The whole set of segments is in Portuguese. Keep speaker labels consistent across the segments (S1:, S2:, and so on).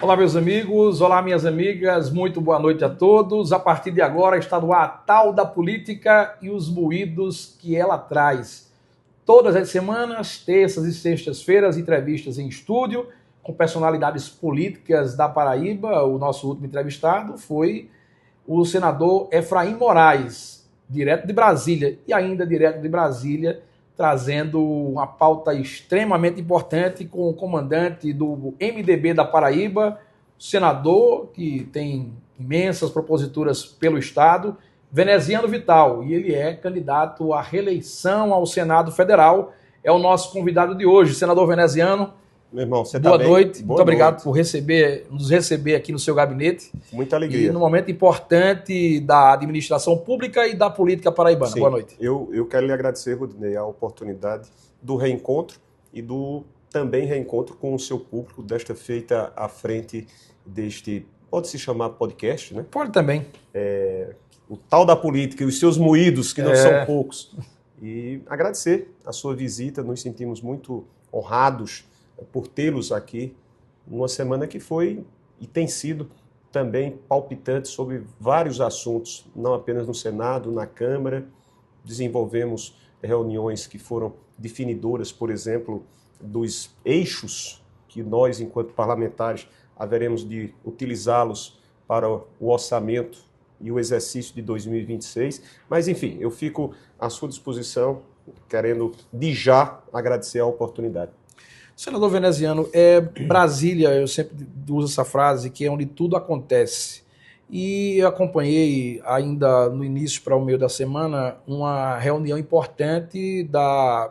S1: Olá, meus amigos, olá, minhas amigas, muito boa noite a todos. A partir de agora está no ar a Tal da Política e os moídos que ela traz. Todas as semanas, terças e sextas-feiras, entrevistas em estúdio com personalidades políticas da Paraíba. O nosso último entrevistado foi o senador Efraim Moraes, direto de Brasília, e ainda direto de Brasília, trazendo uma pauta extremamente importante com o comandante do MDB da Paraíba, senador que tem imensas proposituras pelo Estado, Veneziano Vital, e ele é candidato à reeleição ao Senado Federal. É o nosso convidado de hoje, senador Veneziano.
S2: Meu irmão, você
S1: Boa
S2: tá bem?
S1: noite,
S2: Boa
S1: muito obrigado
S2: noite.
S1: por nos receber aqui no seu gabinete.
S2: Muita
S1: E
S2: alegria.
S1: num momento importante da administração pública e da política paraibana.
S2: Sim,
S1: Boa noite.
S2: eu quero lhe agradecer, Rudinei, a oportunidade do reencontro e do também reencontro com o seu público, desta feita à frente deste, pode-se chamar podcast, né?
S1: Pode também.
S2: O tal da política e os seus moídos, que não são poucos. E agradecer a sua visita, nos sentimos muito honrados por tê-los aqui numa semana que foi e tem sido também palpitante sobre vários assuntos, não apenas no Senado, na Câmara. Desenvolvemos reuniões que foram definidoras, por exemplo, dos eixos que nós, enquanto parlamentares, haveremos de utilizá-los para o orçamento e o exercício de 2026. Mas, enfim, eu fico à sua disposição, querendo de já agradecer a oportunidade.
S1: Senador Veneziano, Brasília, eu sempre uso essa frase, que é onde tudo acontece. E eu acompanhei ainda no início para o meio da semana uma reunião importante da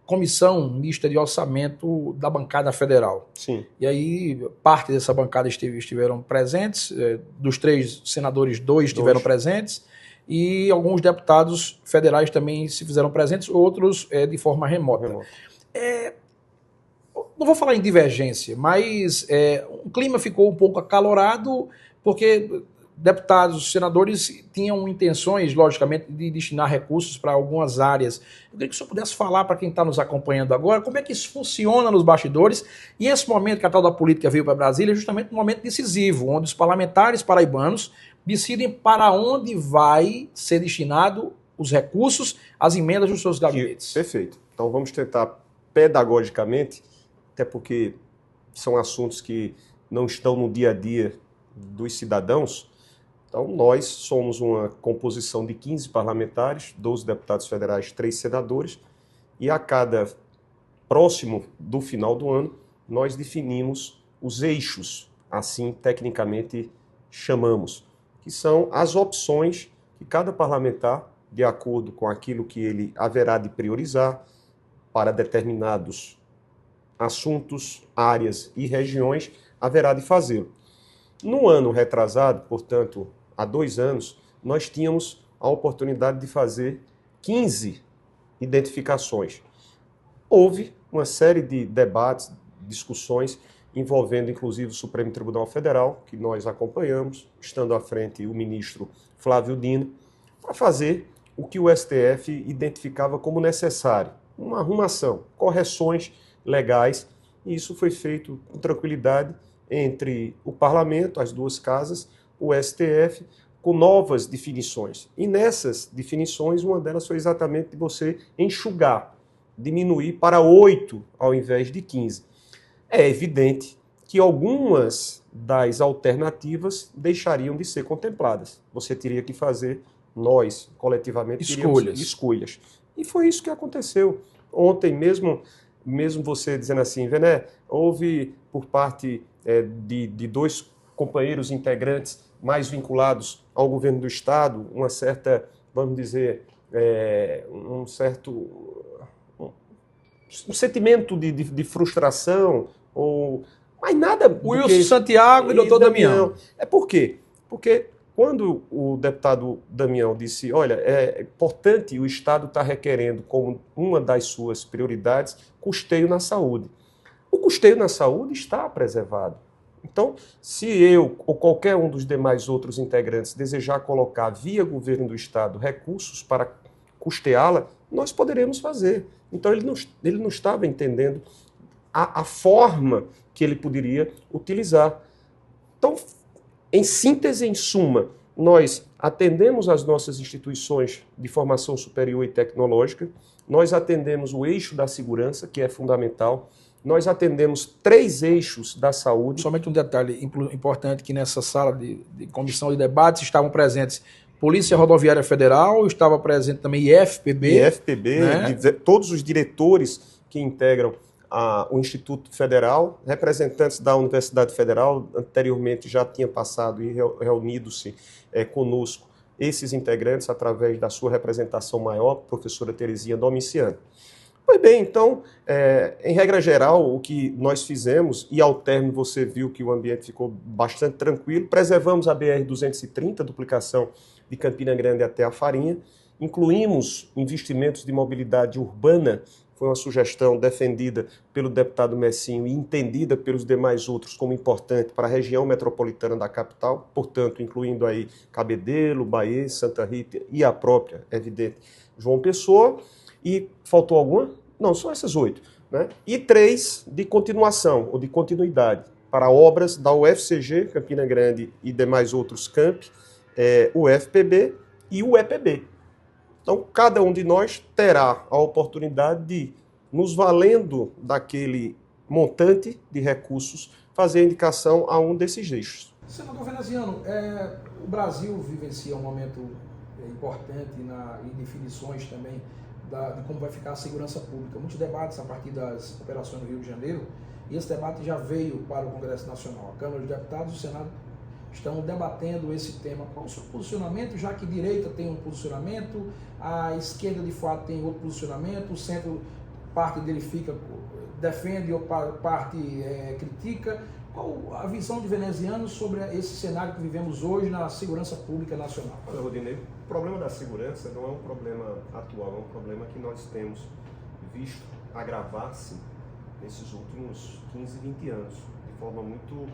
S1: Comissão Mista de Orçamento da bancada federal.
S2: Sim.
S1: E aí parte dessa bancada estiveram presentes, dos 3 senadores, 2 estiveram presentes, e alguns deputados federais também se fizeram presentes, outros de forma remota. Não vou falar em divergência, mas o clima ficou um pouco acalorado, porque deputados, senadores tinham intenções, logicamente, de destinar recursos para algumas áreas. Eu queria que o senhor pudesse falar para quem está nos acompanhando agora, como é que isso funciona nos bastidores, e esse momento que a tal da política veio para Brasília é justamente um momento decisivo, onde os parlamentares paraibanos decidem para onde vai ser destinado os recursos, as emendas dos seus gabinetes.
S2: Perfeito. Então vamos tentar pedagogicamente, até porque são assuntos que não estão no dia a dia dos cidadãos. Então, nós somos uma composição de 15 parlamentares, 12 deputados federais, 3 senadores, e a cada próximo do final do ano, nós definimos os eixos, assim tecnicamente chamamos, que são as opções que cada parlamentar, de acordo com aquilo que ele haverá de priorizar para determinados assuntos, áreas e regiões, haverá de fazê-lo. No ano retrasado, portanto, há 2 anos, nós tínhamos a oportunidade de fazer 15 identificações. Houve uma série de debates, discussões, envolvendo inclusive o Supremo Tribunal Federal, que nós acompanhamos, estando à frente o ministro Flávio Dino, para fazer o que o STF identificava como necessário, uma arrumação, correções legais, e isso foi feito com tranquilidade entre o parlamento, as 2 casas, o STF, com novas definições. E nessas definições, uma delas foi exatamente de você enxugar, diminuir para 8 ao invés de 15. É evidente que algumas das alternativas deixariam de ser contempladas. Você teria que fazer, nós, coletivamente, escolhas. E foi isso que aconteceu. Ontem mesmo você dizendo assim, Vené, houve por parte de 2 companheiros integrantes mais vinculados ao governo do Estado, uma certa, vamos dizer, um sentimento de frustração, mas nada...
S1: O Wilson Santiago e o doutor Damião.
S2: Por quê? Porque quando o deputado Damião disse, olha, é importante, o Estado está requerendo como uma das suas prioridades custeio na saúde. O custeio na saúde está preservado. Então, se eu ou qualquer um dos demais outros integrantes desejar colocar via governo do Estado recursos para custeá-la, nós poderemos fazer. Então, ele não estava entendendo a forma que ele poderia utilizar. Então, em síntese, em suma, nós atendemos as nossas instituições de formação superior e tecnológica, nós atendemos o eixo da segurança, que é fundamental, nós atendemos 3 eixos da saúde.
S1: Somente um detalhe importante, que nessa sala de comissão de debates estavam presentes Polícia Rodoviária Federal, estava presente também IFPB, né?
S2: Todos os diretores que integram o Instituto Federal, representantes da Universidade Federal, anteriormente já tinha passado e reunido-se conosco esses integrantes através da sua representação maior, professora Terezinha Domiciano. Pois bem, então, em regra geral, o que nós fizemos, e ao término você viu que o ambiente ficou bastante tranquilo, preservamos a BR-230, duplicação de Campina Grande até a Farinha, incluímos investimentos de mobilidade urbana, foi uma sugestão defendida pelo deputado Messinho e entendida pelos demais outros como importante para a região metropolitana da capital, portanto, incluindo aí Cabedelo, Bahia, Santa Rita e a própria, evidente, João Pessoa. E faltou alguma? Não, são essas 8. Né? E 3 de continuação, ou de continuidade, para obras da UFCG, Campina Grande e demais outros campi, o UFPB e o EPB. Então, cada um de nós terá a oportunidade de, nos valendo daquele montante de recursos, fazer a indicação a um desses eixos.
S1: Senador Veneziano, o Brasil vivencia um momento importante em definições também de como vai ficar a segurança pública. Muitos debates a partir das operações no Rio de Janeiro, e esse debate já veio para o Congresso Nacional. A Câmara dos Deputados e o Senado estão debatendo esse tema. Qual o seu posicionamento, já que a direita tem um posicionamento, a esquerda de fato tem outro posicionamento, o centro, parte dele defende ou parte critica. Qual a visão de Veneziano sobre esse cenário que vivemos hoje na segurança pública nacional?
S2: Olha, Rodinei, o problema da segurança não é um problema atual, é um problema que nós temos visto agravar-se nesses últimos 15, 20 anos, de forma muito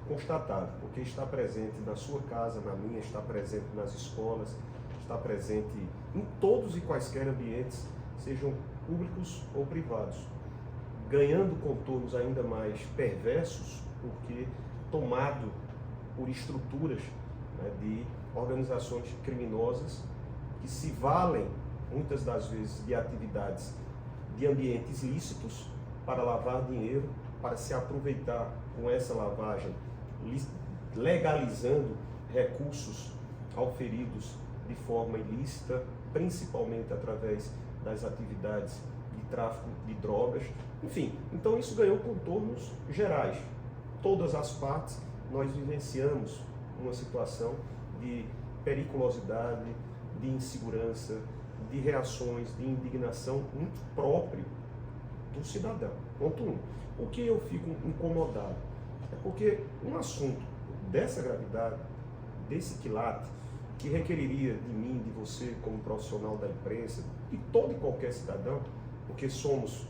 S2: constatável, porque está presente na sua casa, na minha, está presente nas escolas, está presente em todos e quaisquer ambientes, sejam públicos ou privados, ganhando contornos ainda mais perversos, porque tomado por estruturas, né, de organizações criminosas que se valem, muitas das vezes, de atividades de ambientes lícitos para lavar dinheiro, para se aproveitar com essa lavagem, legalizando recursos auferidos de forma ilícita, principalmente através das atividades de tráfico de drogas. Enfim, então isso ganhou contornos gerais. Todas as partes nós vivenciamos uma situação de periculosidade, de insegurança, de reações, de indignação muito próprio do cidadão. Ponto 1. O que eu fico incomodado é porque um assunto dessa gravidade, desse quilate, que requeriria de mim, de você, como profissional da imprensa, de todo e qualquer cidadão, porque somos,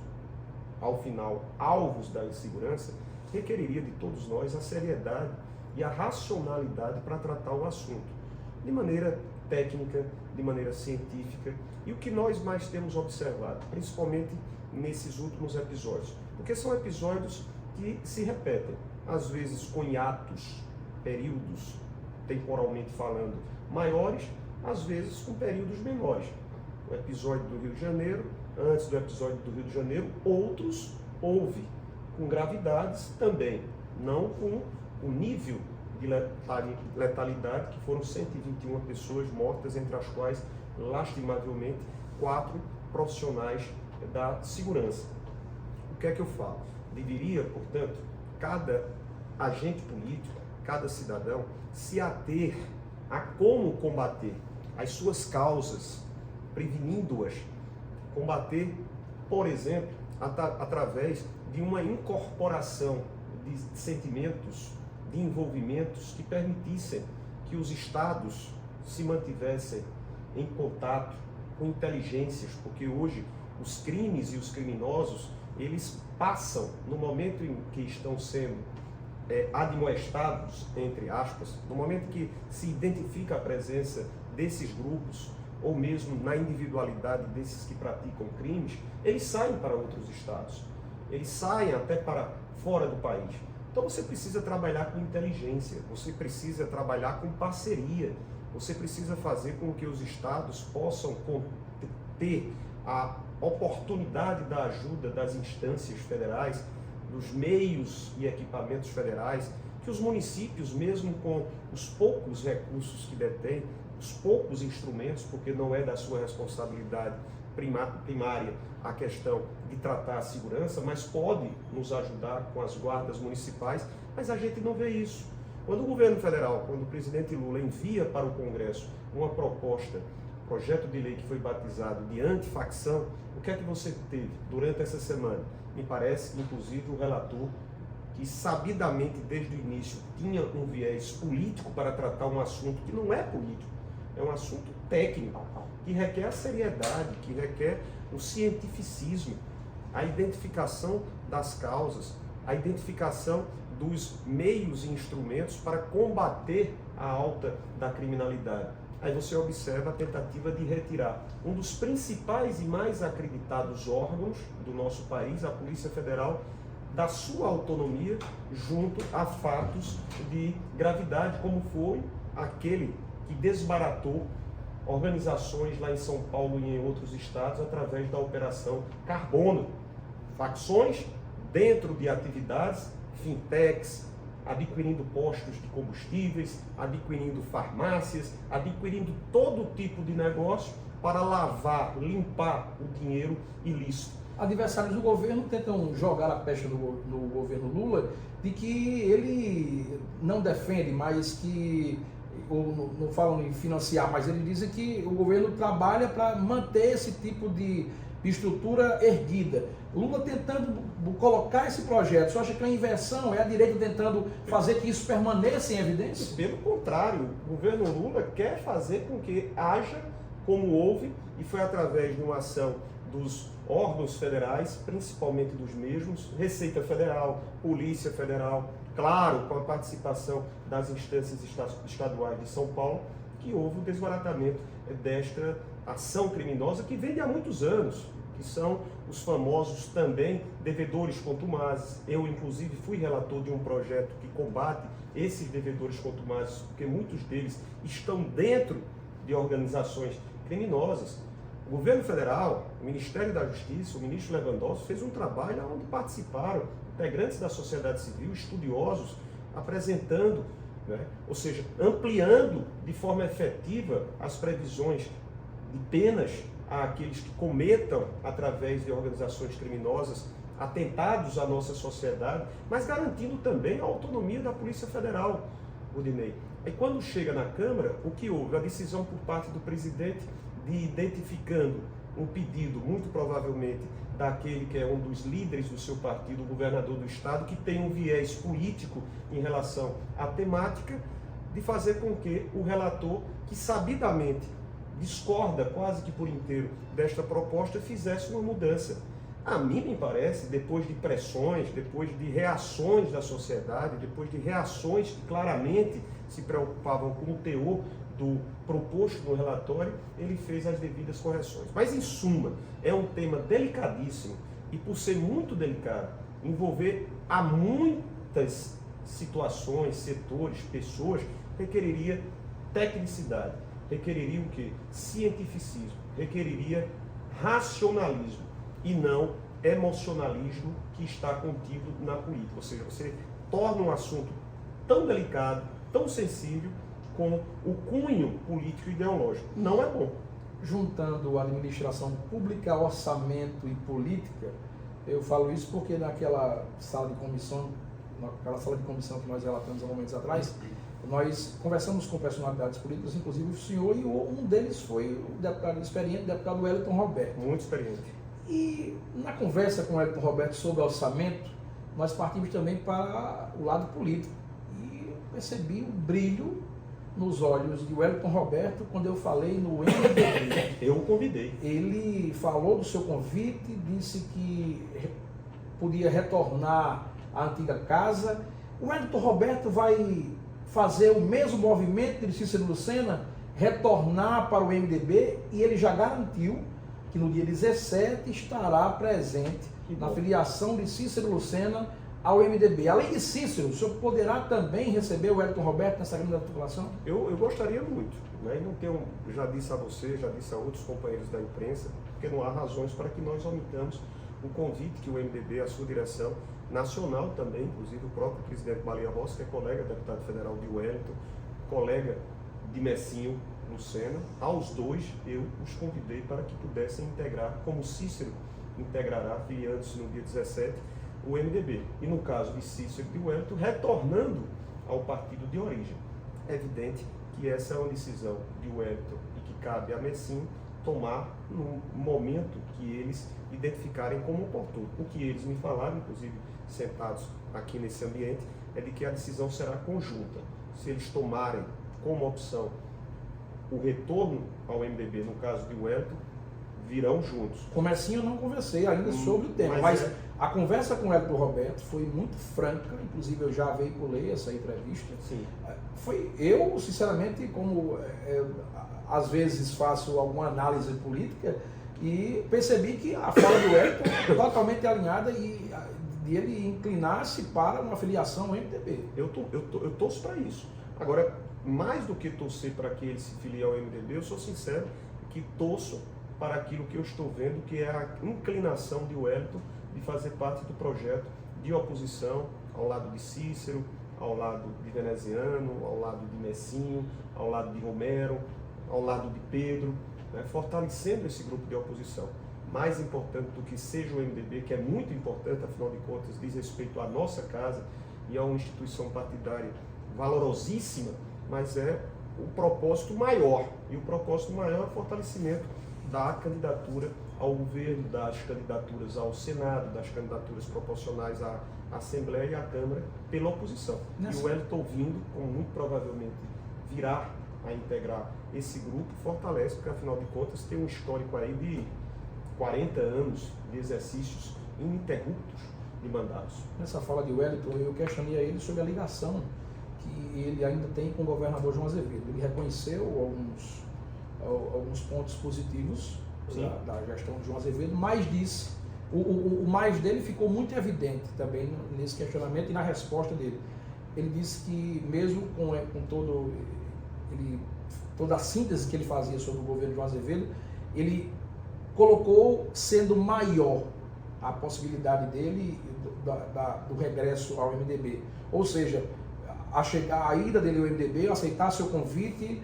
S2: ao final, alvos da insegurança, requeriria de todos nós a seriedade e a racionalidade para tratar o assunto, de maneira técnica, de maneira científica, e o que nós mais temos observado, principalmente nesses últimos episódios, porque são episódios que se repetem, às vezes com hiatos, períodos, temporalmente falando, maiores, às vezes com períodos menores. O episódio do Rio de Janeiro, antes do episódio do Rio de Janeiro, outros houve, com gravidades também, não com o nível de letalidade, que foram 121 pessoas mortas, entre as quais, lastimavelmente, 4 profissionais da segurança. O que é que eu falo? Deveria, portanto, cada agente político, cada cidadão, se ater a como combater as suas causas, prevenindo-as, combater, por exemplo, através de uma incorporação de sentimentos, de envolvimentos que permitissem que os estados se mantivessem em contato com inteligências, porque hoje os crimes e os criminosos, eles passam, no momento em que estão sendo admoestados, entre aspas, no momento que se identifica a presença desses grupos, ou mesmo na individualidade desses que praticam crimes, eles saem para outros estados, eles saem até para fora do país. Então você precisa trabalhar com inteligência, você precisa trabalhar com parceria, você precisa fazer com que os estados possam ter a oportunidade da ajuda das instâncias federais, dos meios e equipamentos federais, que os municípios, mesmo com os poucos recursos que detêm, os poucos instrumentos, porque não é da sua responsabilidade primária a questão de tratar a segurança, mas pode nos ajudar com as guardas municipais, mas a gente não vê isso. Quando o governo federal, quando o presidente Lula envia para o Congresso uma proposta, projeto de lei que foi batizado de antifacção, o que é que você teve durante essa semana? Me parece, inclusive, o relator, que sabidamente desde o início tinha um viés político para tratar um assunto que não é político, é um assunto técnico, que requer a seriedade, que requer o cientificismo, a identificação das causas, a identificação dos meios e instrumentos para combater a alta da criminalidade. Aí você observa a tentativa de retirar um dos principais e mais acreditados órgãos do nosso país, a Polícia Federal, da sua autonomia junto a fatos de gravidade, como foi aquele que desbaratou organizações lá em São Paulo e em outros estados através da Operação Carbono. Facções dentro de atividades, fintechs, adquirindo postos de combustíveis, adquirindo farmácias, adquirindo todo tipo de negócio para lavar, limpar o dinheiro ilícito.
S1: Adversários do governo tentam jogar a pecha no governo Lula de que ele não defende, mas que, ou não falam em financiar, mas ele dizem que o governo trabalha para manter esse tipo de estrutura erguida. Lula tentando colocar esse projeto, você acha que é uma inversão? É a direita tentando fazer que isso permaneça em evidência?
S2: Pelo contrário, o governo Lula quer fazer com que haja como houve, e foi através de uma ação dos órgãos federais, principalmente dos mesmos, Receita Federal, Polícia Federal, claro, com a participação das instâncias estaduais de São Paulo, que houve o desbaratamento desta ação criminosa que vem de há muitos anos, que são os famosos também devedores contumazes. Eu, inclusive, fui relator de um projeto que combate esses devedores contumazes, porque muitos deles estão dentro de organizações criminosas. O governo federal, o Ministério da Justiça, o ministro Lewandowski fez um trabalho onde participaram integrantes da sociedade civil, estudiosos, apresentando, ou seja, ampliando de forma efetiva as previsões de penas àqueles que cometam, através de organizações criminosas, atentados à nossa sociedade, mas garantindo também a autonomia da Polícia Federal, Rudinei. E quando chega na Câmara, o que houve? A decisão por parte do presidente de identificando um pedido, muito provavelmente, daquele que é um dos líderes do seu partido, o governador do estado, que tem um viés político em relação à temática, de fazer com que o relator, que sabidamente discorda quase que por inteiro desta proposta, fizesse uma mudança. A mim me parece, depois de pressões, depois de reações da sociedade, depois de reações que claramente se preocupavam com o teor do proposto no relatório, ele fez as devidas correções. Mas, em suma, é um tema delicadíssimo e, por ser muito delicado, envolver a muitas situações, setores, pessoas, requeriria tecnicidade, requeriria o quê? Cientificismo, requeriria racionalismo e não emocionalismo que está contido na política. Ou seja, você torna um assunto tão delicado, tão sensível, com o cunho político e ideológico. Não é bom.
S1: Juntando administração pública, orçamento e política, eu falo isso porque naquela sala de comissão, que nós relatamos há momentos atrás, nós conversamos com personalidades políticas, inclusive o senhor, e um deles foi o deputado experiente, o deputado Wellington Roberto.
S2: Muito experiente.
S1: E na conversa com o Wellington Roberto sobre orçamento, nós partimos também para o lado político. E eu percebi o brilho nos olhos de Wellington Roberto quando eu falei no MDB.
S2: Eu o convidei.
S1: Ele falou do seu convite, disse que podia retornar à antiga casa. O Wellington Roberto vai fazer o mesmo movimento de Cícero Lucena, retornar para o MDB, e ele já garantiu que no dia 17 estará presente na filiação de Cícero Lucena ao MDB. Além de Cícero, o senhor poderá também receber o Wellington Roberto nessa grande articulação?
S2: Eu gostaria muito, né? E não tenho, já disse a você, já disse a outros companheiros da imprensa, porque não há razões para que nós omitamos o convite que o MDB, a sua direção nacional também, inclusive o próprio presidente Baleia Rossi, que é colega deputado federal de Wellington, colega de Messinho Lucena, aos dois eu os convidei para que pudessem integrar, como Cícero integrará, filiando-se no dia 17, o MDB. E no caso de Cícero e de Wellington, retornando ao partido de origem. É evidente que essa é uma decisão de Wellington e que cabe a Messinho tomar no momento que eles identificarem como oportuno. O que eles me falaram, inclusive sentados aqui nesse ambiente, é de que a decisão será conjunta. Se eles tomarem como opção o retorno ao MDB, no caso de Wellington, virão juntos.
S1: Com Messinho eu não conversei ainda sobre o tema, mas a conversa com o Wellington Roberto foi muito franca, inclusive eu já veiculei essa entrevista.
S2: Sim.
S1: Eu, sinceramente, como às vezes faço alguma análise política, e percebi que a fala do Wellington é totalmente alinhada e ele inclinar-se para uma filiação ao MDB.
S2: Eu torço para isso. Agora, mais do que torcer para que ele se filie ao MDB, eu sou sincero que torço para aquilo que eu estou vendo, que é a inclinação de Wellington de fazer parte do projeto de oposição ao lado de Cícero, ao lado de Veneziano, ao lado de Messinho, ao lado de Romero, ao lado de Pedro, né, fortalecendo esse grupo de oposição. Mais importante do que seja o MDB, que é muito importante, afinal de contas, diz respeito à nossa casa e a uma instituição partidária valorosíssima, mas é o propósito maior. E o propósito maior é o fortalecimento da candidatura ao governo, das candidaturas ao Senado, das candidaturas proporcionais à Assembleia e à Câmara pela oposição. E o Wellington vindo, como muito provavelmente virá a integrar esse grupo, fortalece, porque afinal de contas tem um histórico aí de 40 anos de exercícios ininterruptos de mandatos.
S1: Nessa fala de Wellington, eu questionei a ele sobre a ligação que ele ainda tem com o governador João Azevedo. Ele reconheceu alguns pontos positivos da gestão de João Azevedo, mas disse, o mais dele ficou muito evidente também nesse questionamento e na resposta dele. Ele disse que mesmo com toda a síntese que ele fazia sobre o governo de João Azevedo, ele colocou sendo maior a possibilidade dele do regresso ao MDB. Ou seja, a ida dele ao MDB, aceitar seu convite,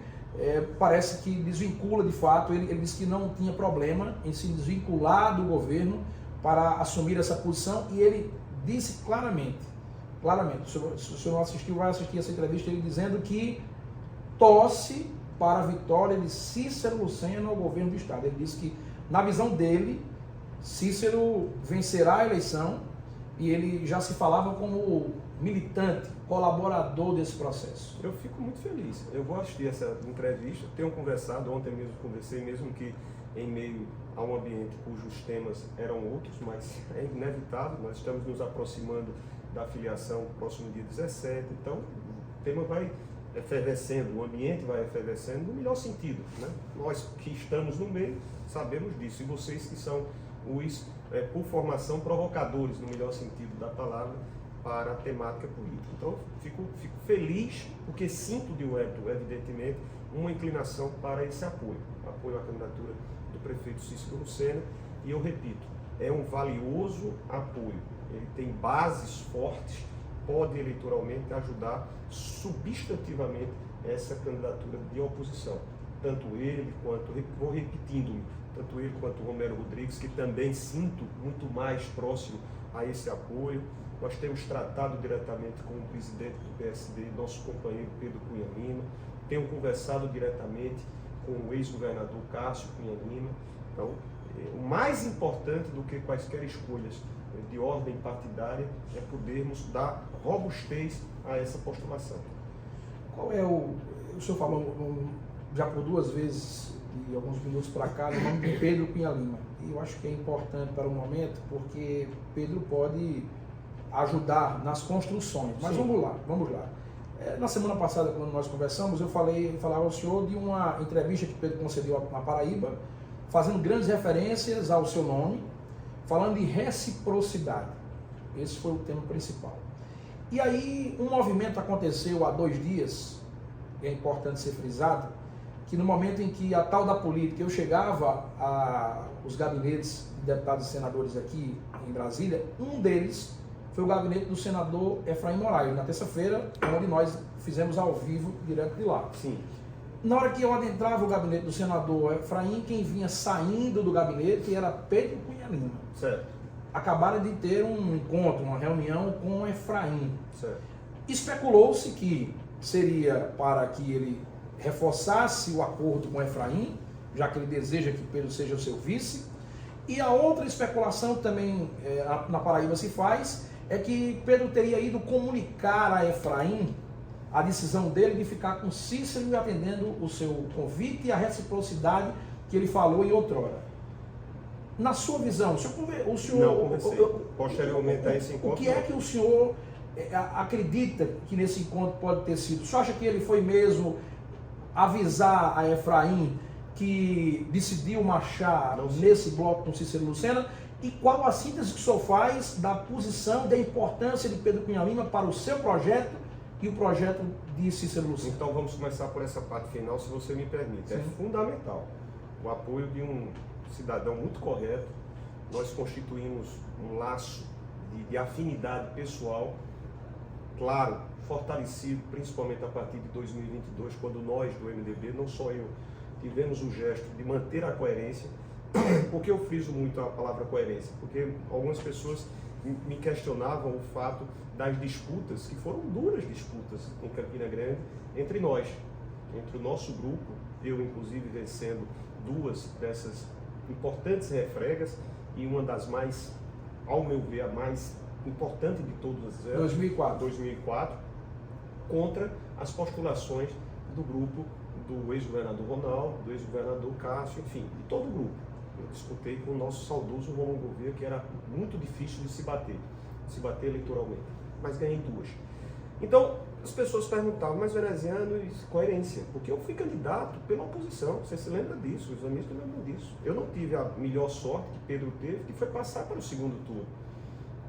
S1: parece que desvincula de fato. Ele disse que não tinha problema em se desvincular do governo para assumir essa posição, e ele disse claramente, se o senhor não assistiu, vai assistir essa entrevista, ele dizendo que torce para a vitória de Cícero Lucena ao governo do Estado. Ele disse que, na visão dele, Cícero vencerá a eleição, e ele já se falava como militante, colaborador desse processo.
S2: Eu fico muito feliz. Eu vou assistir essa entrevista, tenho conversado, ontem mesmo conversei, mesmo que em meio a um ambiente cujos temas eram outros, mas é inevitável, nós estamos nos aproximando da filiação no próximo dia 17, então o tema vai efervescendo, o ambiente vai efervescendo no melhor sentido, né? Nós que estamos no meio sabemos disso, e vocês que são os, por formação, provocadores, no melhor sentido da palavra, para a temática política. Então, fico feliz, porque sinto de Wellington, evidentemente, uma inclinação para esse apoio à candidatura do prefeito Cícero Lucena, e eu repito, é um valioso apoio, ele tem bases fortes, pode eleitoralmente ajudar substantivamente essa candidatura de oposição. Tanto ele quanto, vou repetindo-me, tanto ele quanto o Romero Rodrigues, que também sinto muito mais próximo a esse apoio. Nós temos tratado diretamente com o presidente do PSD, nosso companheiro Pedro Cunha Lima, tenho conversado diretamente com o ex-governador Cássio Cunha Lima. Então, o mais importante do que quaisquer escolhas de ordem partidária é podermos dar robustez a essa postulação.
S1: Qual é o senhor falou já por duas vezes, de alguns minutos para cá, o nome de Pedro Cunha Lima. E eu acho que é importante para o momento, porque Pedro pode ajudar nas construções. Mas
S2: Sim.
S1: vamos lá. Na semana passada, quando nós conversamos, eu falava ao senhor de uma entrevista que Pedro concedeu na Paraíba, fazendo grandes referências ao seu nome, falando de reciprocidade. Esse foi o tema principal. E aí um movimento aconteceu há 2 dias, é importante ser frisado, que no momento em que a tal da política, eu chegava aos gabinetes de deputados e senadores aqui em Brasília, um deles foi o gabinete do senador Efraim Moraes, na terça-feira, onde nós fizemos ao vivo, direto de lá.
S2: Sim.
S1: Na hora que eu adentrava o gabinete do senador Efraim, quem vinha saindo do gabinete era Pedro Cunha Lima.
S2: Certo.
S1: Acabaram de ter um encontro, uma reunião com Efraim.
S2: Certo.
S1: Especulou-se que seria para que ele reforçasse o acordo com Efraim, já que ele deseja que Pedro seja o seu vice. E a outra especulação que também na Paraíba se faz é que Pedro teria ido comunicar a Efraim a decisão dele de ficar com Cícero e atendendo o seu convite e a reciprocidade que ele falou em outrora. Na sua visão, o senhor
S2: não conversei. Posteriormente a esse encontro.
S1: O que é que o senhor acredita que nesse encontro pode ter sido? O senhor acha que ele foi mesmo avisar a Efraim que decidiu marchar nesse bloco com Cícero Lucena? E qual a síntese que o senhor faz da posição, da importância de Pedro Cunha Lima para o seu projeto e o projeto de Cícero Lucena?
S2: Então vamos começar por essa parte final, se você me permite.
S1: Sim.
S2: É fundamental o apoio de um cidadão muito correto. Nós constituímos um laço de afinidade pessoal, claro, fortalecido principalmente a partir de 2022, quando nós do MDB, não só eu, tivemos o gesto de manter a coerência. Por que eu friso muito a palavra coerência? Porque algumas pessoas me questionavam o fato das disputas, que foram duras disputas em Campina Grande, entre nós, entre o nosso grupo, eu inclusive vencendo 2 dessas importantes refregas, e uma das mais, ao meu ver, a mais importante de todas elas, 2004, contra as postulações do grupo do ex-governador Ronaldo, do ex-governador Cássio, enfim, de todo o grupo. Eu disputei com o nosso saudoso Romulo Gouveia, que era muito difícil de se bater eleitoralmente, mas ganhei 2. Então, as pessoas perguntavam, mas veneziano, coerência, porque eu fui candidato pela oposição, você se lembra disso, os amigos lembram disso. Eu não tive a melhor sorte que Pedro teve, que foi passar para o segundo turno.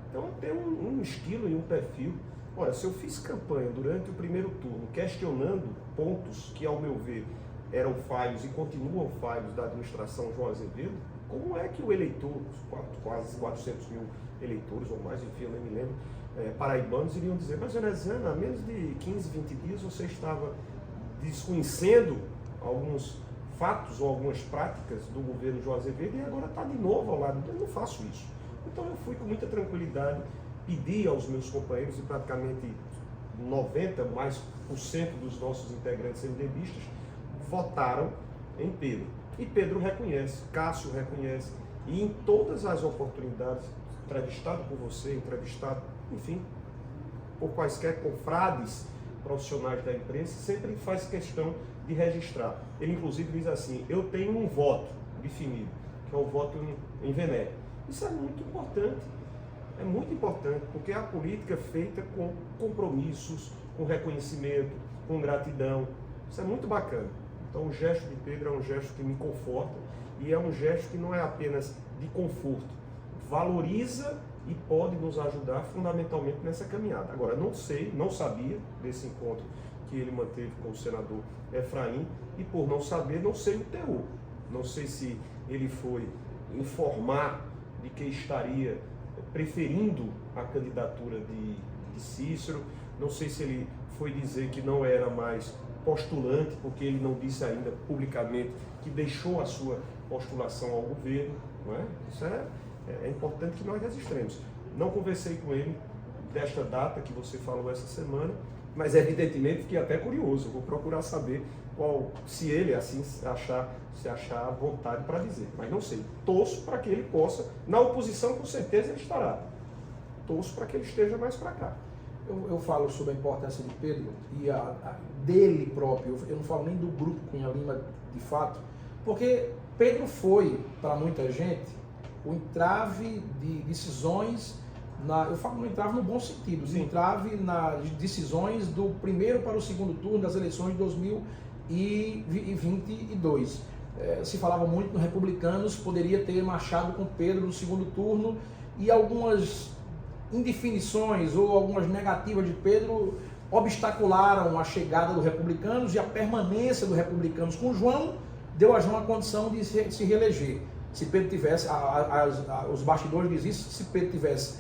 S2: Então, tem um estilo e um perfil. Ora, se eu fiz campanha durante o primeiro turno, questionando pontos que, ao meu ver, eram falhos e continuam falhos da administração João Azevedo, como é que o eleitor, quase 400 mil eleitores ou mais, enfim, eu nem me lembro, paraibanos iriam dizer, mas veneziano, há menos de 15, 20 dias você estava desconhecendo alguns fatos ou algumas práticas do governo João Azevedo e agora está de novo ao lado. Eu não faço isso. Então eu fui com muita tranquilidade, pedi aos meus companheiros, e praticamente 90% dos nossos integrantes MDBistas votaram em Pedro. E Pedro reconhece, Cássio reconhece, e em todas as oportunidades, entrevistado por você, entrevistado, enfim, por quaisquer confrades profissionais da imprensa, sempre faz questão de registrar. Ele inclusive diz assim, eu tenho um voto definido, que é o voto em Vené. Isso é muito importante, porque a política é feita com compromissos, com reconhecimento, com gratidão. Isso é muito bacana. Então o gesto de Pedro é um gesto que me conforta e é um gesto que não é apenas de conforto, valoriza e pode nos ajudar fundamentalmente nessa caminhada. Agora, não sabia desse encontro que ele manteve com o senador Efraim e por não saber, não sei o teor. Não sei se ele foi informar de que estaria preferindo a candidatura de Cícero, não sei se ele foi dizer que não era mais postulante, porque ele não disse ainda publicamente que deixou a sua postulação ao governo, não é? Isso é importante que nós registremos. Não conversei com ele desta data que você falou essa semana, mas evidentemente fiquei até curioso, vou procurar saber se ele assim se achar vontade para dizer, mas não sei. Torço para que ele possa, na oposição com certeza ele estará, torço para que ele esteja mais para cá.
S1: Eu falo sobre a importância de Pedro e dele próprio, eu não falo nem do grupo Cunha Lima de fato, porque Pedro foi, para muita gente, o entrave de decisões, eu falo no entrave no bom sentido, o entrave nas decisões do primeiro para o segundo turno das eleições de 2022. Se falava muito no Republicanos, poderia ter marchado com Pedro no segundo turno, e algumas indefinições ou algumas negativas de Pedro obstacularam a chegada dos republicanos e a permanência dos republicanos com João, deu a João a condição de se reeleger. Se Pedro tivesse, os bastidores dizem isso, se Pedro tivesse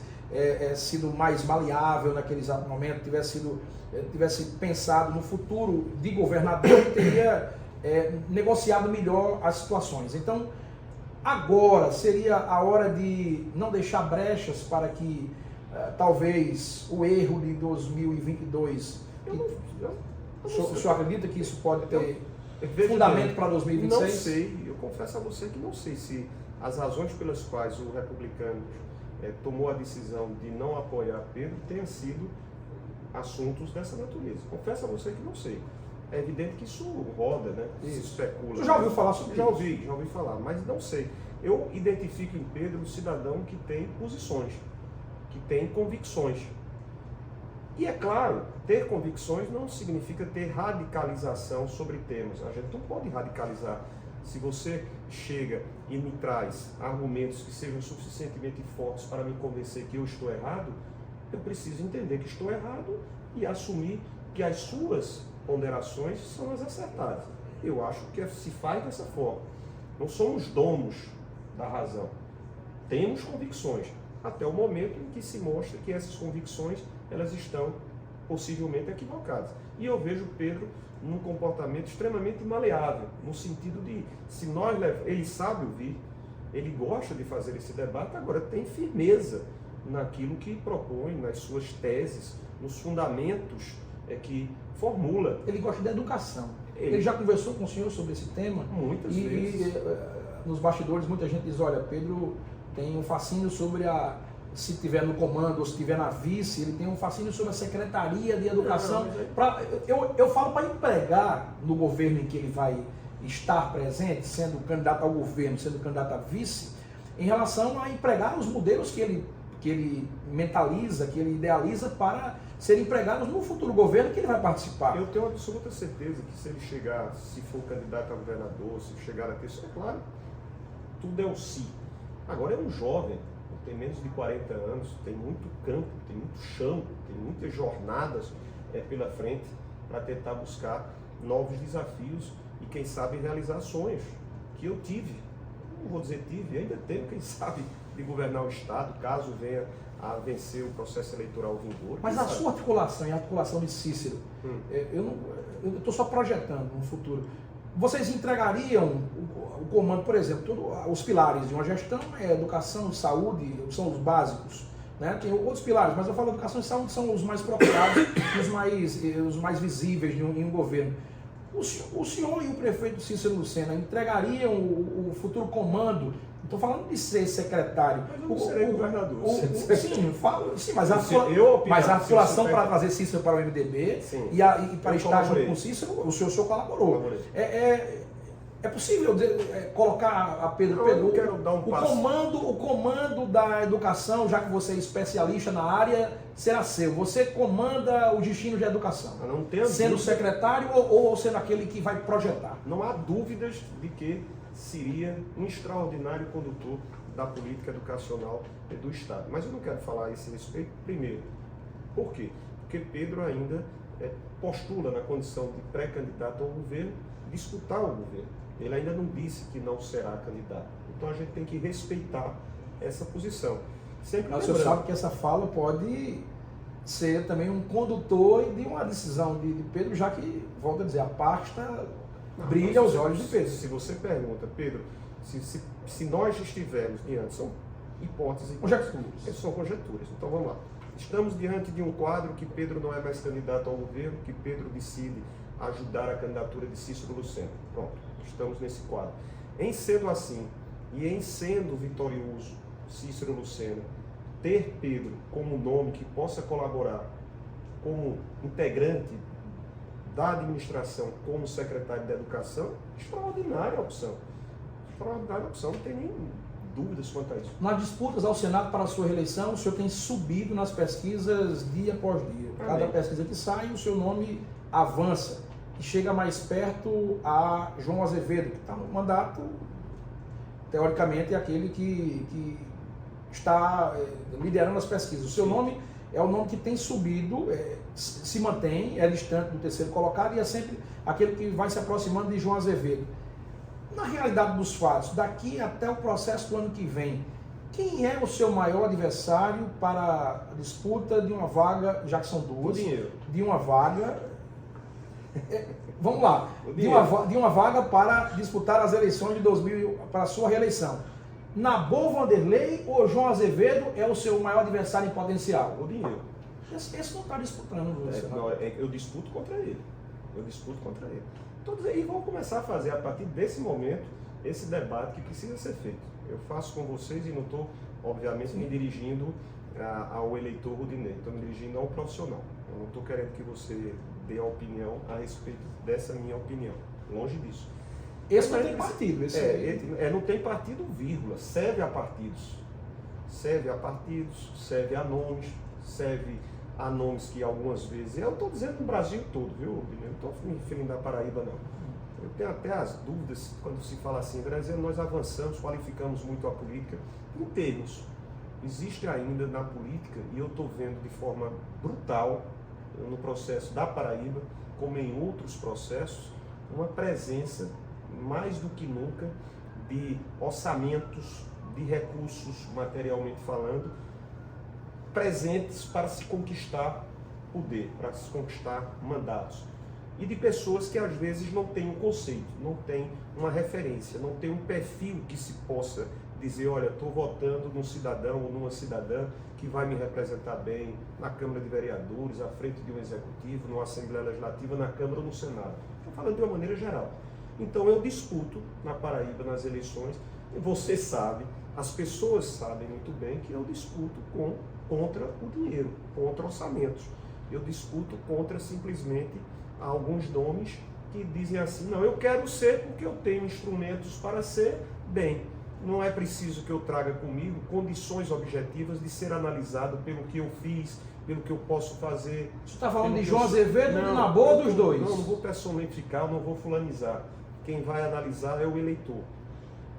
S1: sido mais maleável naquele exato momento, tivesse pensado no futuro de governador, ele teria negociado melhor as situações. Então, agora seria a hora de não deixar brechas para que talvez o erro de 2022... O senhor acredita que isso pode ter fundamento para 2026?
S2: Não sei, eu confesso a você que não sei se as razões pelas quais o republicano tomou a decisão de não apoiar Pedro tenham sido assuntos dessa natureza. Confesso a você que não sei. É evidente que isso roda, né? Isso. Se especula.
S1: Você já ouviu falar sobre isso?
S2: Já ouvi falar, mas não sei. Eu identifico em Pedro um cidadão que tem posições, que tem convicções. E é claro, ter convicções não significa ter radicalização sobre temas. A gente não pode radicalizar. Se você chega e me traz argumentos que sejam suficientemente fortes para me convencer que eu estou errado, eu preciso entender que estou errado e assumir que as suas ponderações são as acertadas. Eu acho que se faz dessa forma. Não somos donos da razão. Temos convicções, até o momento em que se mostra que essas convicções elas estão possivelmente equivocadas. E eu vejo Pedro num comportamento extremamente maleável, no sentido de, se nós ele sabe ouvir, ele gosta de fazer esse debate, agora tem firmeza naquilo que propõe, nas suas teses, nos fundamentos que formula.
S1: Ele gosta da educação. Ele já conversou com o senhor sobre esse tema?
S2: Muitas vezes.
S1: E nos bastidores muita gente diz, olha, Pedro tem um fascínio sobre se estiver no comando ou se estiver na vice, ele tem um fascínio sobre a Secretaria de Educação. Eu falo para empregar no governo em que ele vai estar presente, sendo candidato ao governo, sendo candidato a vice, em relação a empregar os modelos que ele mentaliza, que ele idealiza para serem empregados no futuro governo que ele vai participar.
S2: Eu tenho absoluta certeza que se ele chegar, se for candidato a governador, se chegar a ter, é claro, tudo é o si. Agora é um jovem, tem menos de 40 anos, tem muito campo, tem muito chão, tem muitas jornadas pela frente para tentar buscar novos desafios e quem sabe realizar sonhos que eu tive. Não vou dizer tive, ainda tenho, quem sabe, de governar o Estado, caso venha a vencer o processo eleitoral vindouro.
S1: Mas a sua articulação e a articulação de Cícero, eu estou só projetando no futuro. Vocês entregariam o comando, por exemplo, os pilares de uma gestão, educação, saúde, são os básicos, né? Tem outros pilares, mas eu falo educação e saúde são os mais procurados, os mais visíveis em um governo. O senhor e o prefeito Cícero Lucena entregariam o futuro comando? Estou falando de ser secretário.
S2: Mas eu não serei governador.
S1: Sim, mas a articulação para trazer Cícero para o MDB e para estar junto com Cícero, o senhor colaborou. É possível colocar a Pedro, o comando da educação, já que você é especialista na área, será seu. Você comanda os destinos da educação, sendo secretário ou sendo aquele que vai projetar.
S2: Não há dúvidas de que seria um extraordinário condutor da política educacional do Estado. Mas eu não quero falar esse respeito primeiro. Por quê? Porque Pedro ainda postula na condição de pré-candidato ao governo, disputar o governo. Ele ainda não disse que não será candidato. Então a gente tem que respeitar essa posição.
S1: Mas o senhor sabe que essa fala pode ser também um condutor de uma decisão de Pedro, já que, volto a dizer, a pasta brilha aos olhos de Pedro.
S2: Se você pergunta, Pedro, se nós estivermos diante, são hipóteses, são conjecturas. Então vamos lá. Estamos diante de um quadro que Pedro não é mais candidato ao governo, que Pedro decide ajudar a candidatura de Cícero Lucena. Pronto, estamos nesse quadro. Em sendo assim, e em sendo vitorioso Cícero Lucena, ter Pedro como nome que possa colaborar como integrante da administração como secretário de Educação, extraordinária opção. Extraordinária opção, não tem nem dúvidas quanto a isso.
S1: Nas disputas ao Senado para a sua reeleição, o senhor tem subido nas pesquisas dia após dia. Cada pesquisa que sai, o seu nome avança e chega mais perto a João Azevedo, que está no mandato, teoricamente, é aquele que está liderando as pesquisas. O seu nome é o nome que tem subido, se mantém, é distante do terceiro colocado e é sempre aquele que vai se aproximando de João Azevedo. Na realidade dos fatos, daqui até o processo do ano que vem, quem é o seu maior adversário para a disputa de uma vaga, já que são duas, de uma vaga, vamos lá, de uma vaga para disputar as eleições de 2000, para a sua reeleição? Nabor Vanderlei ou João Azevedo é o seu maior adversário em potencial?
S2: O dinheiro.
S1: Esse não está disputando.
S2: Eu disputo contra ele. Todos aí vão começar a fazer, a partir desse momento, esse debate que precisa ser feito. Eu faço com vocês e não estou, obviamente, me dirigindo ao eleitor Rudinei. Estou me dirigindo ao profissional. Eu não estou querendo que você dê a opinião a respeito dessa minha opinião. Longe disso.
S1: Esse não tem partido.
S2: Não tem partido, vírgula. Serve a partidos. Serve a nomes, serve a nomes que algumas vezes... Eu estou dizendo no Brasil todo, viu? Eu não estou me referindo à Paraíba, não. Eu tenho até as dúvidas quando se fala assim, Brasil, nós avançamos, qualificamos muito a política. Em termos, existe ainda na política, e eu estou vendo de forma brutal, no processo da Paraíba, como em outros processos, uma presença, mais do que nunca, de orçamentos, de recursos, materialmente falando, presentes para se conquistar poder, para se conquistar mandatos. E de pessoas que às vezes não têm um conceito, não têm uma referência, não têm um perfil que se possa dizer, olha, estou votando num cidadão ou numa cidadã que vai me representar bem na Câmara de Vereadores, à frente de um Executivo, numa Assembleia Legislativa, na Câmara ou no Senado. Estou falando de uma maneira geral. Então eu disputo na Paraíba, nas eleições, e você sabe, as pessoas sabem muito bem que eu disputo contra o dinheiro, contra orçamentos. Eu disputo contra simplesmente alguns nomes que dizem assim, não, eu quero ser porque eu tenho instrumentos para ser bem. Não é preciso que eu traga comigo condições objetivas de ser analisado pelo que eu fiz, pelo que eu posso fazer.
S1: Você está falando de João Azevedo ou de Nabor dos dois?
S2: Não vou personificar, eu não vou fulanizar. Quem vai analisar é o eleitor.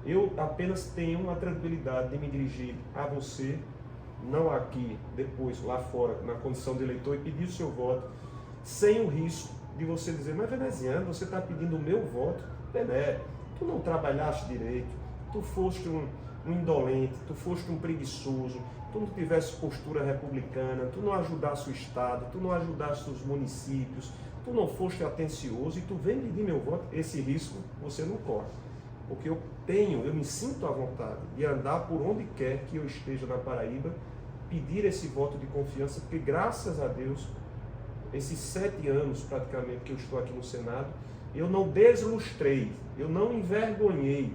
S2: Eu apenas tenho uma tranquilidade de me dirigir a você, não aqui, depois, lá fora, na condição de eleitor, e pedir o seu voto, sem o risco de você dizer, mas veneziano, você está pedindo o meu voto? Bené, tu não trabalhaste direito, tu foste um indolente, tu foste um preguiçoso, tu não tivesse postura republicana, tu não ajudasse o Estado, tu não ajudasse os municípios, tu não foste atencioso e tu vem pedir meu voto. Esse risco você não corre. Porque eu me sinto à vontade de andar por onde quer que eu esteja na Paraíba, pedir esse voto de confiança, porque graças a Deus, esses 7 anos praticamente que eu estou aqui no Senado, eu não deslustrei, eu não envergonhei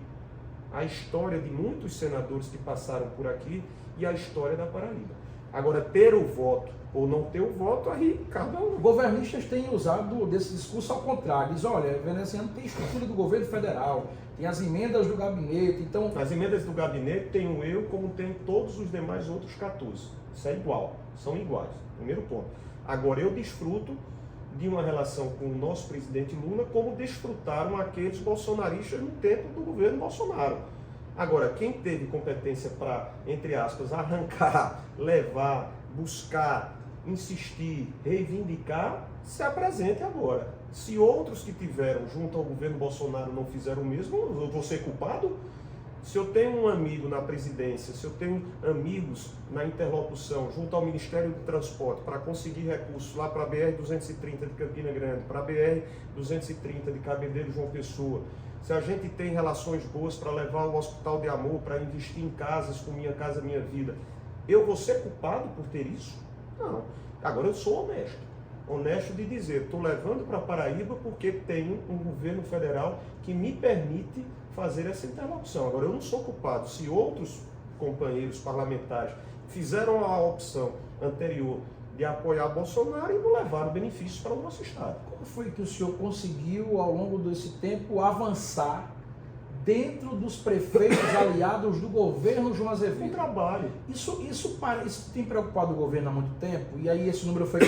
S2: a história de muitos senadores que passaram por aqui e a história da Paraíba. Agora, ter o voto ou não ter o voto, aí cada um.
S1: Governistas têm usado desse discurso ao contrário. Diz, olha, veneziano tem estrutura do governo federal, tem as emendas do gabinete, então...
S2: As emendas do gabinete tenho eu, como tem todos os demais outros 14. Isso é igual, são iguais. Primeiro ponto. Agora, eu desfruto de uma relação com o nosso presidente Lula, como desfrutaram aqueles bolsonaristas no tempo do governo Bolsonaro. Agora, quem teve competência para, entre aspas, arrancar, levar, buscar, insistir, reivindicar, se apresente agora. Se outros que tiveram junto ao governo Bolsonaro não fizeram o mesmo, eu vou ser culpado? Se eu tenho um amigo na presidência, se eu tenho amigos na interlocução junto ao Ministério do Transporte para conseguir recursos lá para a BR-230 de Campina Grande, para a BR-230 de Cabedelo João Pessoa, se a gente tem relações boas para levar o Hospital de Amor, para investir em casas com Minha Casa Minha Vida, eu vou ser culpado por ter isso? Não. Agora eu sou honesto. Honesto de dizer, estou levando para Paraíba porque tenho um governo federal que me permite fazer essa interlocução. Agora, eu não sou culpado. Se outros companheiros parlamentares fizeram a opção anterior de apoiar Bolsonaro e não levaram benefícios para o nosso Estado.
S1: Como foi que o senhor conseguiu, ao longo desse tempo, avançar dentro dos prefeitos aliados do governo João Azevedo?
S2: Um trabalho.
S1: Isso tem preocupado o governo há muito tempo, e aí esse número foi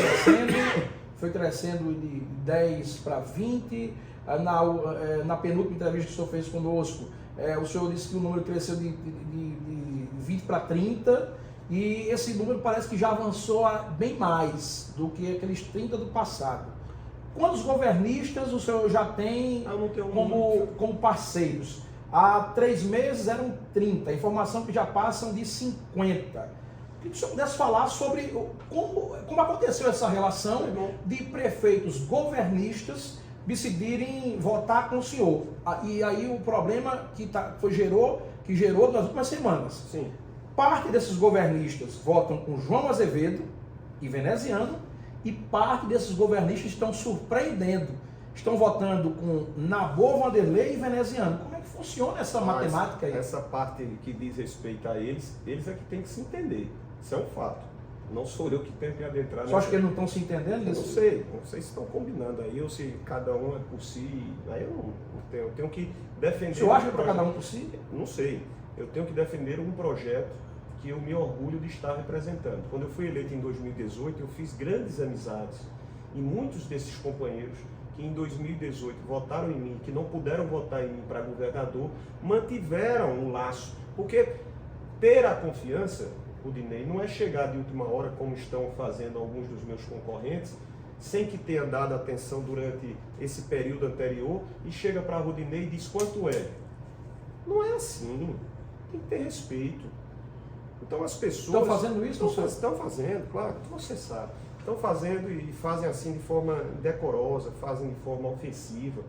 S1: crescendo de 10 para 20. Na penúltima entrevista que o senhor fez conosco, o senhor disse que o número cresceu de 20 para 30, e esse número parece que já avançou bem mais do que aqueles 30 do passado. Quantos governistas o senhor já tem como parceiros? Há 3 meses eram 30, informação que já passam de 50. Queria que o senhor pudesse falar sobre como aconteceu essa relação de prefeitos governistas decidirem votar com o senhor. E aí o problema que gerou nas últimas semanas.
S2: Sim.
S1: Parte desses governistas votam com João Azevedo e Veneziano, e parte desses governistas estão surpreendendo. Estão votando com Nabor, Vanderlei e Veneziano. Como é que funciona essa matemática aí?
S2: Essa parte que diz respeito a eles é que tem que se entender. Isso é um fato. Não sou eu que tenho que adentrar.
S1: Você acha que eles não estão se entendendo?
S2: Eu não sei se estão combinando aí, ou se cada um é por si. Aí eu tenho que defender.
S1: O senhor acha que para cada um por si?
S2: Não sei. Eu tenho que defender um projeto que eu me orgulho de estar representando. Quando eu fui eleito em 2018, eu fiz grandes amizades. E muitos desses companheiros que em 2018 votaram em mim, que não puderam votar em mim para governador, mantiveram um laço. Porque ter a confiança, Rudinei, não é chegar de última hora, como estão fazendo alguns dos meus concorrentes, sem que tenha dado atenção durante esse período anterior, e chega para Rudinei e diz quanto é. Não é assim. Tem que ter respeito. Então as pessoas...
S1: Estão fazendo isso?
S2: Estão fazendo, claro, que você sabe. Estão fazendo e fazem assim de forma indecorosa, fazem de forma ofensiva,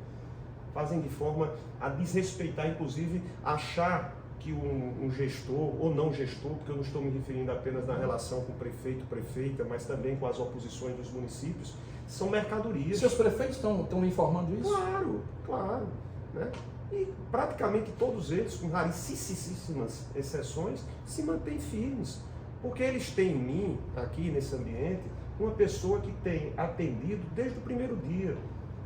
S2: fazem de forma a desrespeitar, inclusive, achar que um gestor, ou não gestor, porque eu não estou me referindo apenas na relação com prefeito, prefeita, mas também com as oposições dos municípios, são mercadorias.
S1: Seus prefeitos estão me informando isso?
S2: Claro. Né? E praticamente todos eles, com raríssimas exceções, se mantêm firmes. Porque eles têm em mim, aqui nesse ambiente, uma pessoa que tem atendido desde o primeiro dia,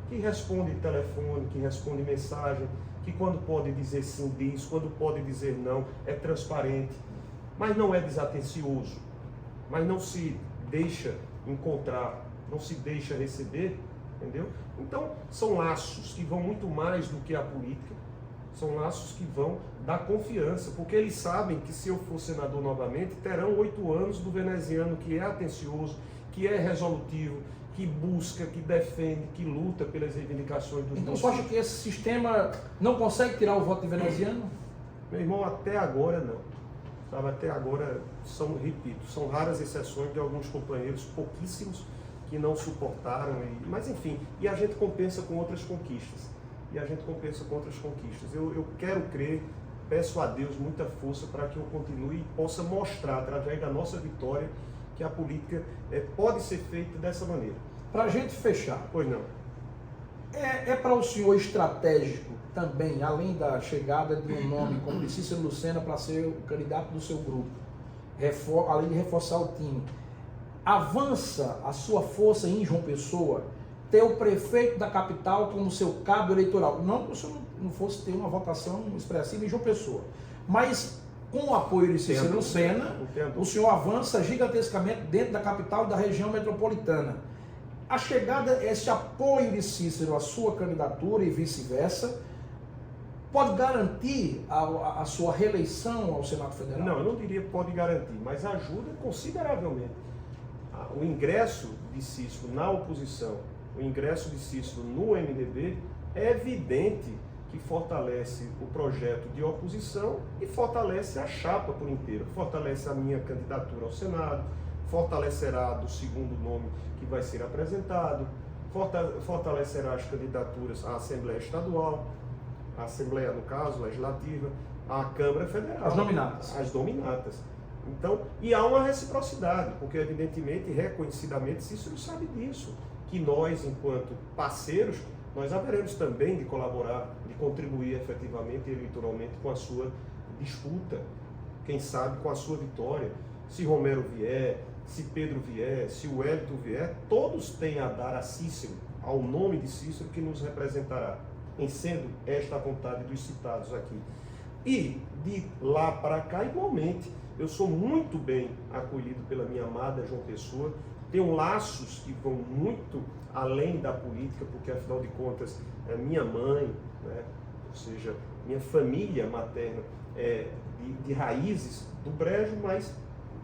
S2: que responde telefone, que responde mensagem, que quando pode dizer sim, diz, quando pode dizer não, é transparente, mas não é desatencioso, mas não se deixa encontrar, não se deixa receber, entendeu? Então, são laços que vão muito mais do que a política, são laços que vão dar confiança, porque eles sabem que se eu for senador novamente, terão 8 anos do veneziano que é atencioso, que é resolutivo, que busca, que defende, que luta pelas reivindicações dos
S1: Então você acha que esse sistema não consegue tirar o voto de veneziano?
S2: Meu irmão, até agora não. Sabe, até agora, são raras exceções de alguns companheiros, pouquíssimos, que não suportaram, mas enfim, e a gente compensa com outras conquistas. Eu quero crer, peço a Deus muita força para que eu continue e possa mostrar, através da nossa vitória, que a política pode ser feita dessa maneira.
S1: Para a gente fechar.
S2: Pois não.
S1: É para o senhor estratégico também, além da chegada de um nome como de Cícero Lucena para ser o candidato do seu grupo, além de reforçar o time, avança a sua força em João Pessoa, ter o prefeito da capital como seu cabo eleitoral? Não que o senhor não fosse ter uma votação expressiva em João Pessoa, mas com o apoio de Cícero Lucena, o senhor avança gigantescamente dentro da capital e da região metropolitana. A chegada, esse apoio de Cícero à sua candidatura e vice-versa, pode garantir a sua reeleição ao Senado Federal?
S2: Não, eu não diria pode garantir, mas ajuda consideravelmente. O ingresso de Cícero na oposição, o ingresso de Cícero no MDB, é evidente que fortalece o projeto de oposição e fortalece a chapa por inteiro, fortalece a minha candidatura ao Senado, fortalecerá do segundo nome que vai ser apresentado, fortalecerá as candidaturas à Assembleia Estadual, à Assembleia, no caso, Legislativa, à Câmara Federal.
S1: As nominatas.
S2: As nominatas. Então, e há uma reciprocidade, porque evidentemente, reconhecidamente, Cícero sabe disso, que nós, enquanto parceiros, nós haveremos também de colaborar, de contribuir efetivamente e eleitoralmente com a sua disputa, quem sabe com a sua vitória. Se Romero vier, se Pedro vier, se o Wellington vier, todos têm a dar a Cícero, ao nome de Cícero que nos representará, em sendo esta a vontade dos citados aqui. E de lá para cá, igualmente, eu sou muito bem acolhido pela minha amada João Pessoa, tenho laços que vão muito além da política, porque afinal de contas é minha mãe, né? Ou seja, minha família materna de raízes do Brejo, mas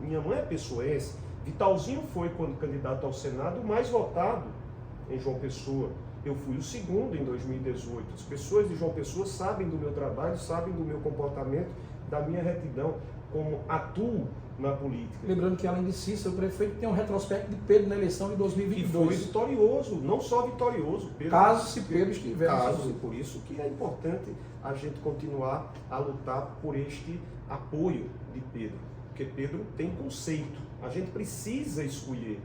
S2: minha mãe é pessoense. Vitalzinho foi, quando candidato ao Senado, o mais votado em João Pessoa. Eu fui o segundo em 2018. As pessoas de João Pessoa sabem do meu trabalho, sabem do meu comportamento, da minha retidão, como atuo na política.
S1: Lembrando que, além de Cícero, o prefeito tem um retrospecto de Pedro na eleição de 2022.
S2: E foi vitorioso, não só vitorioso.
S1: Caso se Pedro estiver.
S2: Por isso que é importante a gente continuar a lutar por este apoio de Pedro. Porque Pedro tem conceito. A gente precisa escolher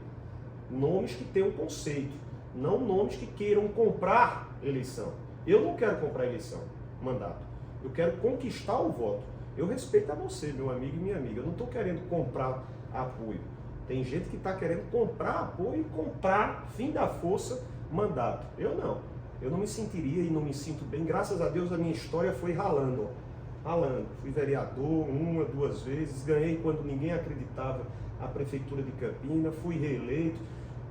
S2: nomes que tenham conceito, não nomes que queiram comprar eleição. Eu não quero comprar eleição, mandato. Eu quero conquistar o voto. Eu respeito a você, meu amigo e minha amiga. Eu não estou querendo comprar apoio. Tem gente que está querendo comprar apoio e comprar, fim da força, mandato. Eu não. Eu não me sentiria e não me sinto bem. Graças a Deus a minha história foi ralando. Ralando. Fui vereador 1, 2 vezes. Ganhei quando ninguém acreditava a Prefeitura de Campina. Fui reeleito.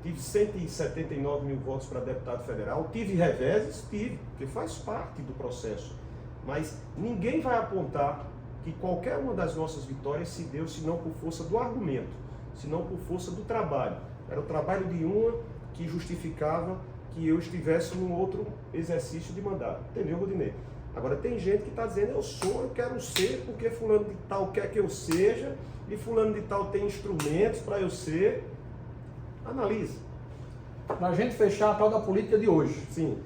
S2: Tive 179 mil votos para deputado federal. Tive reveses? Tive, porque faz parte do processo. Mas ninguém vai apontar que qualquer uma das nossas vitórias se deu se não por força do argumento, se não por força do trabalho. Era o trabalho de uma que justificava que eu estivesse num outro exercício de mandato. Entendeu, Rodinei? Agora tem gente que está dizendo, eu quero ser porque fulano de tal quer que eu seja e fulano de tal tem instrumentos para eu ser. Analise.
S1: Para a gente fechar a tal da política de hoje.
S2: Sim.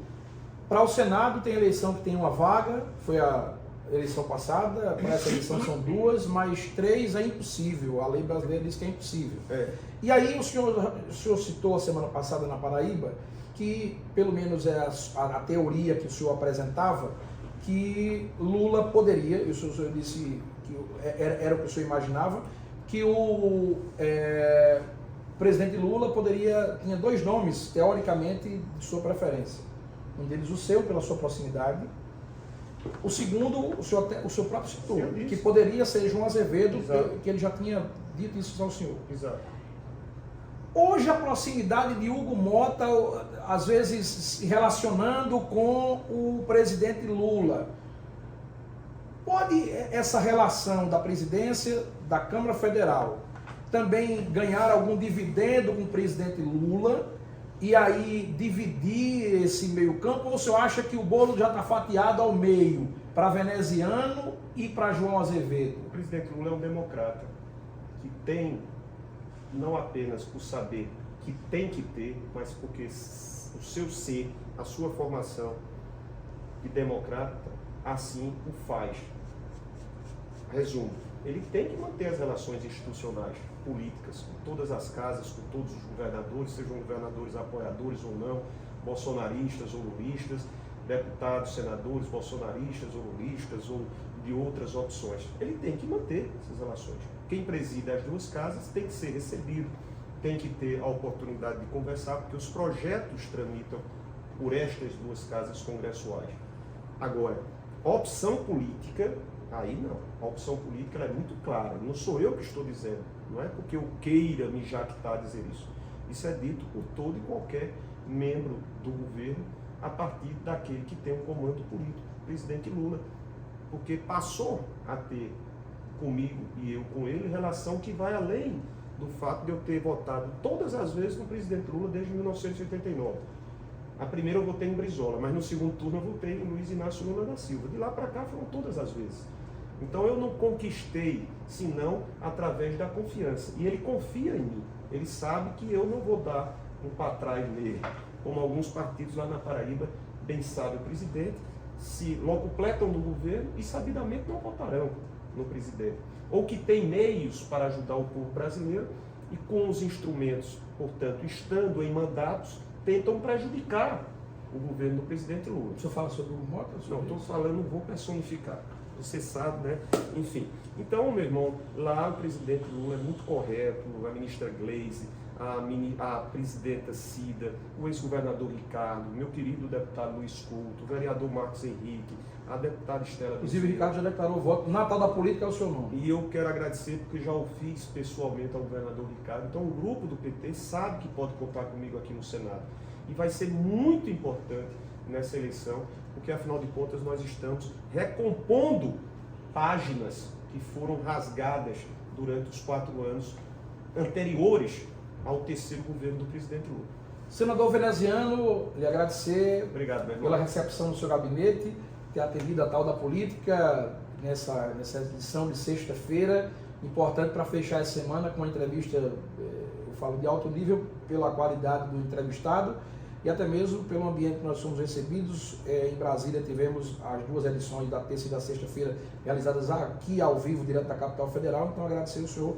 S1: Para o Senado tem eleição que tem uma vaga, foi a eleição passada, para essa eleição são 2, mas 3 é impossível, a lei brasileira diz que é impossível. E aí o senhor citou a semana passada na Paraíba, que pelo menos é a teoria que o senhor apresentava, que Lula poderia, e o senhor disse que era o que o senhor imaginava, que o presidente Lula tinha 2 nomes, teoricamente, de sua preferência. Um deles o seu, pela sua proximidade. O segundo, o senhor próprio citou, que poderia ser João Azevedo, que ele já tinha dito isso ao senhor.
S2: Exato.
S1: Hoje a proximidade de Hugo Mota, às vezes se relacionando com o presidente Lula, pode essa relação da presidência da Câmara Federal também ganhar algum dividendo com o presidente Lula e aí dividir esse meio campo, ou o senhor acha que o bolo já está fatiado ao meio, para Veneziano e para João Azevedo?
S2: O presidente Lula é um democrata que tem, não apenas por saber que tem que ter, mas porque o seu ser, a sua formação de democrata, assim o faz. Resumo, ele tem que manter as relações institucionais, políticas, com todas as casas, com todos os governadores, sejam governadores apoiadores ou não, bolsonaristas ou lulistas, deputados, senadores, bolsonaristas ou lulistas ou de outras opções. Ele tem que manter essas relações. Quem preside as 2 casas tem que ser recebido, tem que ter a oportunidade de conversar, porque os projetos tramitam por estas 2 casas congressuais. Agora, opção política, aí não. A opção política ela é muito clara. Não sou eu que estou dizendo. Não é porque eu queira me jactar a dizer isso. Isso é dito por todo e qualquer membro do governo a partir daquele que tem um comando político, o presidente Lula. Porque passou a ter comigo e eu com ele relação que vai além do fato de eu ter votado todas as vezes no presidente Lula desde 1989. A primeira eu votei em Brizola, mas no segundo turno eu votei em Luiz Inácio Lula da Silva. De lá para cá foram todas as vezes. Então eu não conquistei, senão através da confiança. E ele confia em mim. Ele sabe que eu não vou dar um para trás nele. Como alguns partidos lá na Paraíba, bem sabe o presidente, se locupletam no governo e sabidamente não votarão no presidente. Ou que tem meios para ajudar o povo brasileiro e com os instrumentos, portanto, estando em mandatos, tentam prejudicar o governo do presidente Lula.
S1: O senhor fala sobre o Mota?
S2: Não, estou falando, não vou personificar. Você sabe, né? Enfim. Então, meu irmão, lá o presidente Lula é muito correto, a ministra Gleisi, a presidenta Cida, o ex-governador Ricardo, meu querido deputado Luiz Couto, o vereador Marcos Henrique, a deputada Estela.
S1: Inclusive, o Ricardo já declarou voto. Natal da política é o seu nome.
S2: E eu quero agradecer porque já o fiz pessoalmente ao governador Ricardo. Então, o grupo do PT sabe que pode contar comigo aqui no Senado. E vai ser muito importante nessa eleição, porque afinal de contas nós estamos recompondo páginas que foram rasgadas durante os 4 anos anteriores ao terceiro governo do presidente Lula.
S1: Senador veneziano, lhe agradecer
S2: Obrigado, meu irmão.
S1: pela recepção do seu gabinete, ter atendido a tal da política nessa edição de sexta-feira, importante para fechar essa semana com uma entrevista, eu falo de alto nível, pela qualidade do entrevistado e até mesmo pelo ambiente que nós somos recebidos. Em Brasília tivemos as 2 edições da terça e da sexta-feira realizadas aqui ao vivo, direto da capital federal, então agradecer ao senhor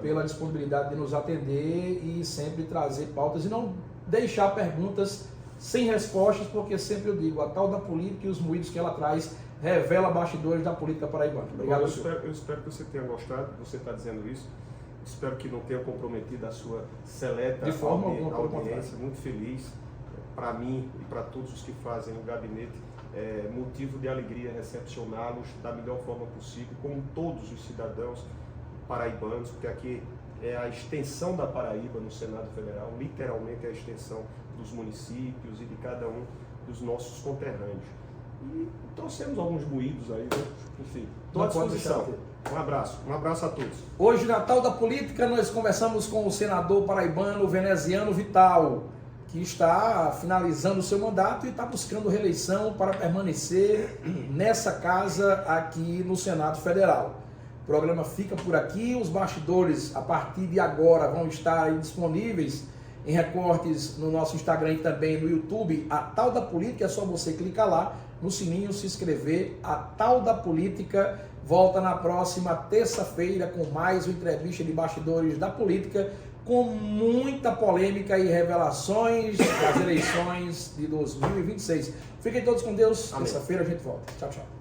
S1: pela disponibilidade de nos atender e sempre trazer pautas e não deixar perguntas sem respostas, porque sempre eu digo, a tal da política e os moídos que ela traz revela bastidores da política paraibana. Obrigado, senhor.
S2: Eu espero que você tenha gostado, você está dizendo isso. Espero que não tenha comprometido a sua seleta audiência. Muito feliz. Para mim e para todos os que fazem o gabinete, é motivo de alegria recepcioná-los da melhor forma possível, como todos os cidadãos paraibanos, porque aqui é a extensão da Paraíba no Senado Federal, literalmente é a extensão dos municípios e de cada um dos nossos conterrâneos. E trouxemos alguns moídos aí, né? Enfim, estou à disposição. Um abraço a todos.
S1: Hoje, na tal da política, nós conversamos com o senador paraibano Veneziano Vital, que está finalizando o seu mandato e está buscando reeleição para permanecer nessa casa aqui no Senado Federal. O programa fica por aqui, os bastidores a partir de agora vão estar aí disponíveis em recortes no nosso Instagram e também no YouTube. A Tal da Política, é só você clicar lá no sininho, se inscrever. A Tal da Política volta na próxima terça-feira com mais uma entrevista de bastidores da política, com muita polêmica e revelações das eleições de 2026. Fiquem todos com Deus. Terça-feira a gente volta. Tchau, tchau.